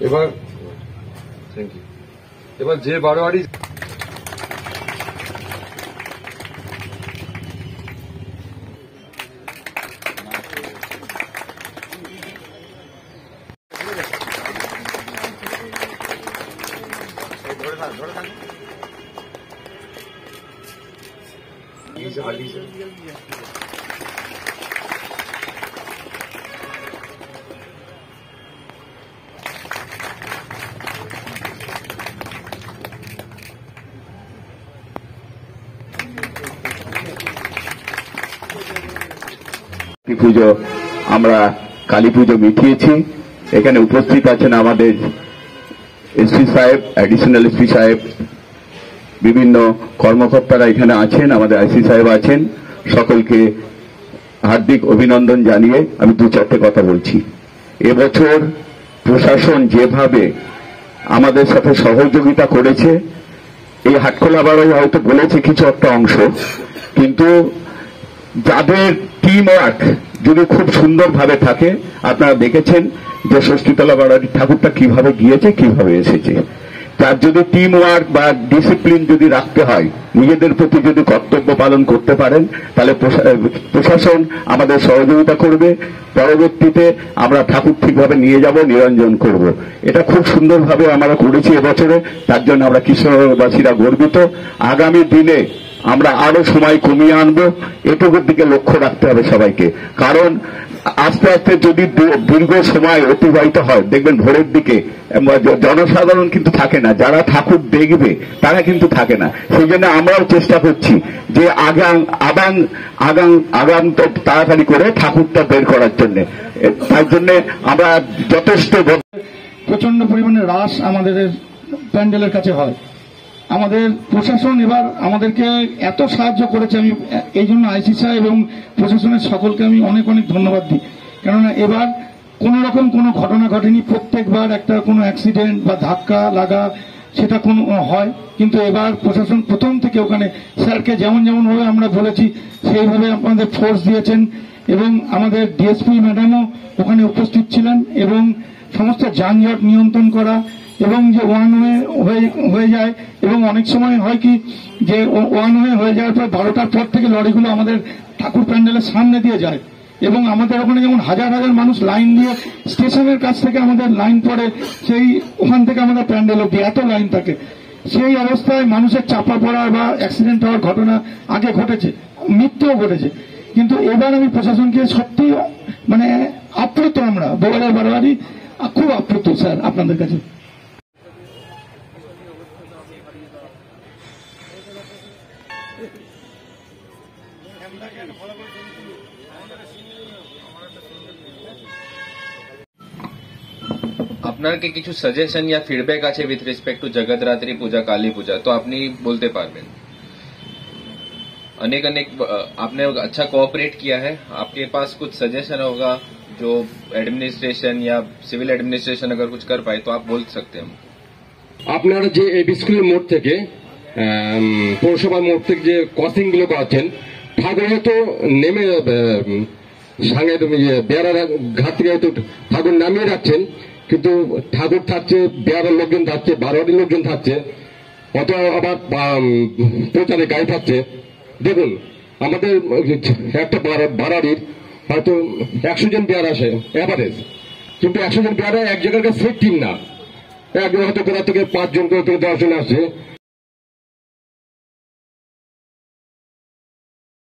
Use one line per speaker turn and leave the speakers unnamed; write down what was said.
এবার thank you. এবার যে বারোয়ারি
পুজো আমরা কালী পুজো মিটিয়েছি। এখানে উপস্থিত আছেন আমাদের এসপি সাহেব, অ্যাডিশনাল এসপি সাহেব, বিভিন্ন কর্মকর্তারা এখানে আছেন, আমাদের আইসি সাহেব আছেন। সকলকে হার্দিক অভিনন্দন জানিয়ে আমি দু চারটে কথা বলছি। এবছর প্রশাসন যেভাবে আমাদের সাথে সহযোগিতা করেছে, এই হাটখোলা বাড়াই হয়তো বলেছে কিছু একটা অংশ, কিন্তু যাদের টিম ওয়ার্ক যদি খুব সুন্দরভাবে থাকে, আপনারা দেখেছেন যে ষষ্ঠীতলা বাড়ার ঠাকুরটা কিভাবে গিয়েছে, কিভাবে এসেছে। তার যদি টিম ওয়ার্ক বা ডিসিপ্লিন যদি রাখতে হয়, নিজেদের প্রতি যদি কর্তব্য পালন করতে পারেন, তাহলে প্রশাসন আমাদের সহযোগিতা করবে। পরবর্তীতে আমরা ঠাকুর ঠিকভাবে নিয়ে যাব, নিরঞ্জন করব। এটা খুব সুন্দরভাবে আমরা করেছি এবছরে, তার জন্য আমরা কৃষ্ণনগরবাসীরা গর্বিত। আগামী দিনে আমরা আরো সময় কমিয়ে আনবো, এটুকুর দিকে লক্ষ্য রাখতে হবে সবাইকে। কারণ আস্তে আস্তে যদি দীর্ঘ সময় অতিবাহিত হয়, দেখবেন ভোরের দিকে জনসাধারণ কিন্তু থাকে না, যারা ঠাকুর দেখবে তারা কিন্তু থাকে না। সেই জন্য আমরাও চেষ্টা করছি যে আগাম তাড়াতাড়ি করে ঠাকুরটা বের করার জন্য। তার জন্য আমরা যথেষ্ট
প্রচন্ড পরিমাণে রাশ আমাদের প্যান্ডেলের কাছে হয়। আমাদের প্রশাসন এবার আমাদেরকে এত সাহায্য করেছে, আমি এই জন্য আইসি সাহেব এবং প্রশাসনের সকলকে আমি অনেক অনেক ধন্যবাদ দিই। কেননা এবার কোন রকম কোনো ঘটনা ঘটেনি। প্রত্যেকবার একটা কোনো অ্যাক্সিডেন্ট বা ধাক্কা লাগা সেটা কোনো হয়, কিন্তু এবার প্রশাসন প্রথম থেকে ওখানে স্যারকে যেমন ভাবে আমরা বলেছি সেইভাবে আমাদের ফোর্স দিয়েছেন, এবং আমাদের ডিএসপি ম্যাডামও ওখানে উপস্থিত ছিলেন, এবং সমস্ত যানজট নিয়ন্ত্রণ করা, এবং যে ওয়ান ওয়ে হয়ে যায়, এবং অনেক সময় হয় কি যে ওয়ান ওয়ে হয়ে যাওয়ার পর 12টার পর থেকে লরিগুলো আমাদের ঠাকুর প্যান্ডেলের সামনে দিয়ে যায়, এবং আমাদের ওখানে যেমন হাজার হাজার মানুষ লাইন দিয়ে স্টেশনের কাছ থেকে আমাদের লাইন পড়ে, সেই ওখান থেকে আমাদের প্যান্ডেল অব্দি এত লাইন থাকে। সেই অবস্থায় মানুষের চাপা পড়া বা অ্যাক্সিডেন্ট হওয়ার ঘটনা আগে ঘটেছে, মৃত্যুও ঘটেছে। কিন্তু এবার আমি প্রশাসনকে সত্যি মানে আপ্লুত, আমরা বগুড়ার বারোয়ারি খুব আপ্লুত স্যার আপনাদের কাছে।
আপনার কি কিছু সাজেশন या ফিডব্যাক আছে উইথ রেসপেক্ট টু জগদ্ধাত্রী পূজা, কালী পূজা, তো আপনি বলতে পারবেন। अनेक आपने अच्छा कोऑपरेट किया है, आपके पास कुछ सजेशन होगा जो एडमिनिस्ट्रेशन या सिविल एडमिनिस्ट्रेशन अगर कुछ कर पाए तो आप बोल सकते हैं।
আপনারা যে এবি স্কুলের মোড় থেকে পৌরসভা মোড় থেকে যে ক্রসিং গুলো করাচ্ছেন, ঠাকুর হয়তো নেমে সাঙ্গে তুমি বেড়ার ঘাট থেকে হয়তো ঠাকুর নামিয়ে রাখছেন, কিন্তু ঠাকুর থাকছে, বেড়ার লোকজন থাকছে, বারোয়ারির লোকজন থাকছে, অত আবার প্রচারে গাড়ি থাকছে। দেখুন আমাদের একটা বাড়ারির হয়তো 100 জন পেয়ার আসে এভারেজ, কিন্তু 100 জন পেয়ারা এক জায়গার সেট টিম না, একজন হয়তো কোথা থেকে 5 জন করে 10 জন আসছে।